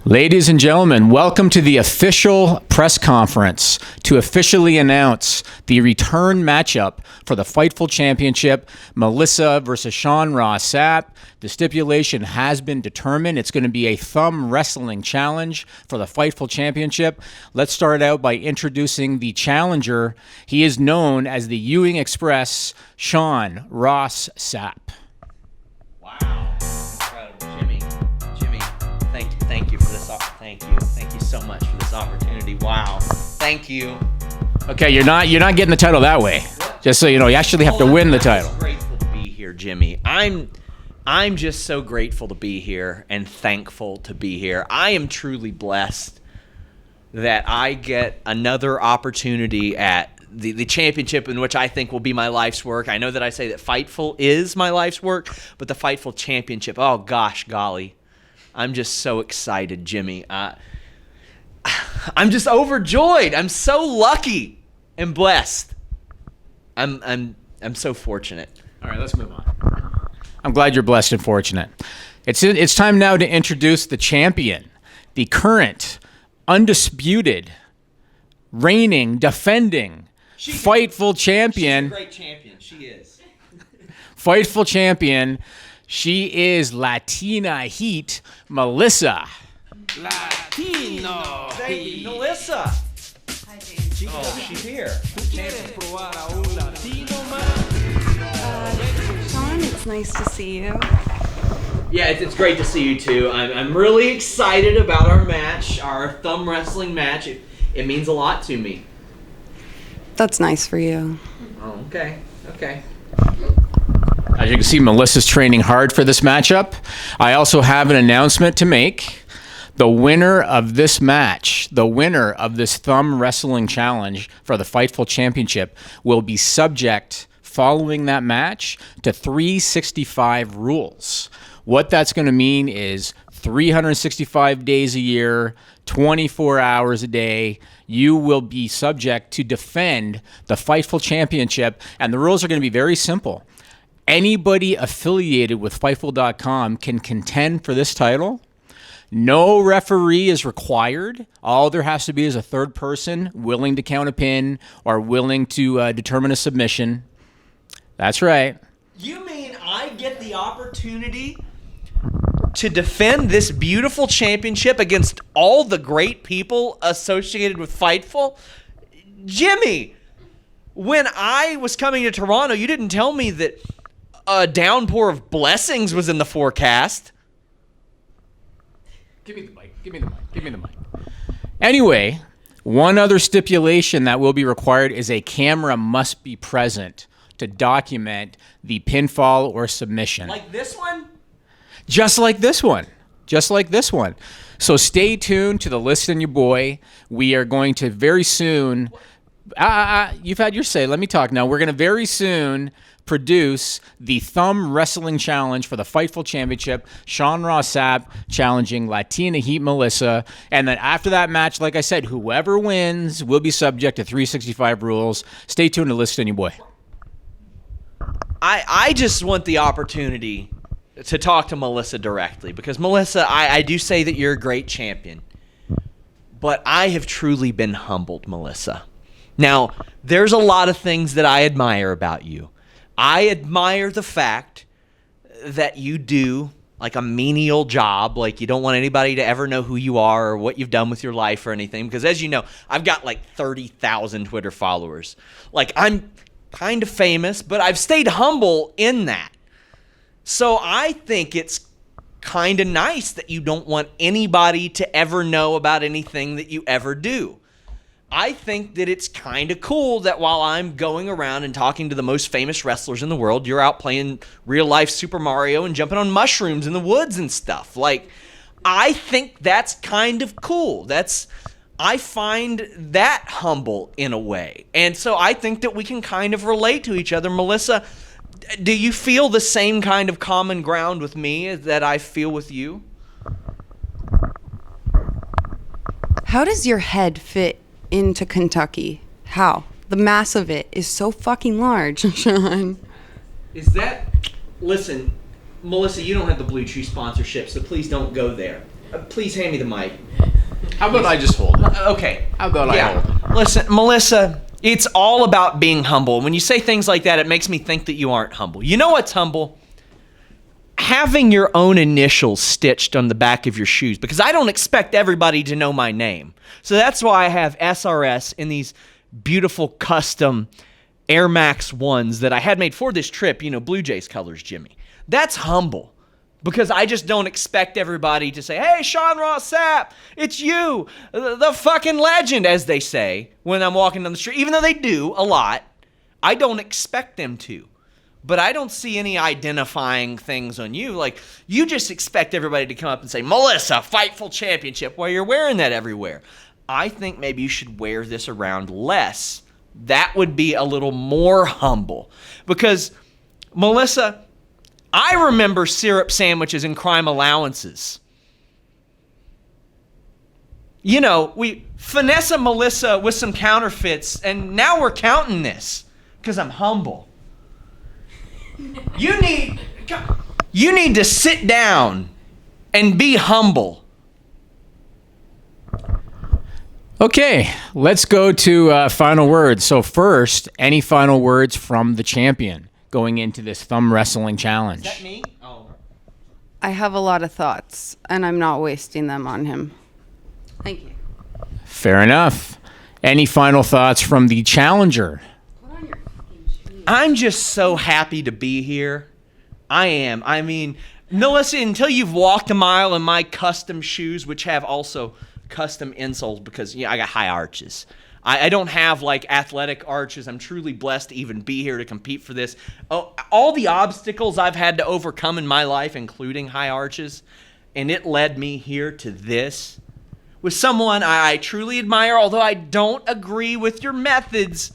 Ladies and gentlemen, welcome to the official press conference to officially announce the return matchup for the Fightful Championship, Melisa versus Sapp. The stipulation has been determined. It's going to be a thumb wrestling challenge for the Fightful Championship. Let's start out by introducing the challenger. He is known as the Ewing Express, Sapp. Wow. Jimmy, thank you for this. Thank you so much for this opportunity. Wow. Thank you. Okay, you're not getting the title that way. What? Just so you know, you actually have to win the title. I'm grateful to be here, Jimmy. I'm just so grateful to be here and thankful to be here. I am truly blessed that I get another opportunity at the championship, in which I think will be my life's work. I know that I say that Fightful is my life's work, but the Fightful Championship, oh gosh, golly. I'm just so excited, Jimmy. I'm just overjoyed. I'm so lucky and blessed. I'm so fortunate. All right, let's move on. I'm glad you're blessed and fortunate. It's time now to introduce the champion, the current, undisputed, reigning, defending, Fightful champion. She's a great champion. She is. Fightful champion. She is Latina Heat, Melisa. Latino. Thank you, Melisa. Hi, James. Oh, she's here. Sean, it's nice to see you. Yeah, it's great to see you too. I'm really excited about our match, our thumb wrestling match. It means a lot to me. That's nice for you. Oh, okay. As you can see, Melissa's training hard for this matchup. I also have an announcement to make. The winner of this match, the winner of this thumb wrestling challenge for the Fightful Championship, will be subject, following that match, to 365 rules. What that's going to mean is 365 days a year, 24 hours a day, you will be subject to defend the Fightful Championship, and the rules are going to be very simple. Anybody affiliated with Fightful.com can contend for this title. No referee is required. All there has to be is a third person willing to count a pin or willing to determine a submission. That's right. You mean I get the opportunity to defend this beautiful championship against all the great people associated with Fightful? Jimmy, when I was coming to Toronto, you didn't tell me that a downpour of blessings was in the forecast. Give me the mic. Anyway, one other stipulation that will be required is a camera must be present to document the pinfall or submission. Like this one? Just like this one. So stay tuned to the List and Your Boy. We are going to very soon... you've had your say. Let me talk now. We're going to very soon produce the thumb wrestling challenge for the Fightful Championship. Sapp challenging Latina Heat Melisa. And then after that match, like I said, whoever wins will be subject to 365 rules. Stay tuned to List and Your Boy. I just want the opportunity to talk to Melisa directly, because Melisa, I do say that you're a great champion, but I have truly been humbled, Melisa. Now, there's a lot of things that I admire about you. I admire the fact that you do like a menial job, like you don't want anybody to ever know who you are or what you've done with your life or anything, because as you know, I've got like 30,000 Twitter followers. Like, I'm kind of famous, but I've stayed humble in that. So I think it's kind of nice that you don't want anybody to ever know about anything that you ever do. I think that it's kind of cool that while I'm going around and talking to the most famous wrestlers in the world, you're out playing real life Super Mario and jumping on mushrooms in the woods and stuff. Like, I think that's kind of cool. I find that humble in a way. And so I think that we can kind of relate to each other. Melisa, do you feel the same kind of common ground with me that I feel with you? How does your head fit into Kentucky? How? The mass of it is so fucking large, Sean. Is that... Listen, Melisa, you don't have the Blue Chew sponsorship, so please don't go there. Please hand me the mic. How about I just hold it? Okay. How about I hold it? Listen, Melisa, it's all about being humble. When you say things like that, it makes me think that you aren't humble. You know what's humble? Having your own initials stitched on the back of your shoes, because I don't expect everybody to know my name. So that's why I have SRS in these beautiful custom Air Max 1s that I had made for this trip, Blue Jays colors, Jimmy. That's humble. Because I just don't expect everybody to say, hey, Sean Ross Sapp, it's you, the fucking legend, as they say when I'm walking down the street. Even though they do a lot, I don't expect them to. But I don't see any identifying things on you. Like, you just expect everybody to come up and say, Melisa, Fightful Championship, while you're wearing that everywhere. I think maybe you should wear this around less. That would be a little more humble. Because, Melisa, I remember syrup sandwiches and crime allowances. We finesse a Melisa with some counterfeits, and now we're counting this because I'm humble. You need to sit down and be humble. Okay, let's go to final words. So first, any final words from the champion going into this thumb wrestling challenge? Is that me? Oh. I have a lot of thoughts, and I'm not wasting them on him. Thank you. Fair enough. Any final thoughts from the challenger? Put on your fucking shoes. I'm just so happy to be here. I am. I mean, Melisa, until you've walked a mile in my custom shoes, which have also custom insoles because I got high arches. I don't have like athletic arches. I'm truly blessed to even be here to compete for this. Oh, all the obstacles I've had to overcome in my life, including high arches, and it led me here to this with someone I truly admire, although I don't agree with your methods,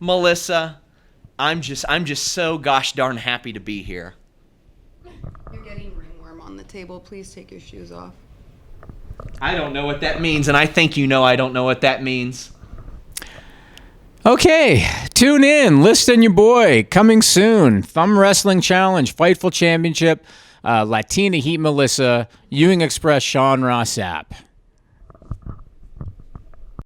Melisa. I'm just so gosh darn happy to be here. You're getting ringworm on the table. Please take your shoes off. I don't know what that means, and I think I don't know what that means. Okay, tune in. List and your boy coming soon. Thumb Wrestling Challenge, Fightful Championship, Latina Heat Melisa, Ewing Express, Sean Ross Sapp.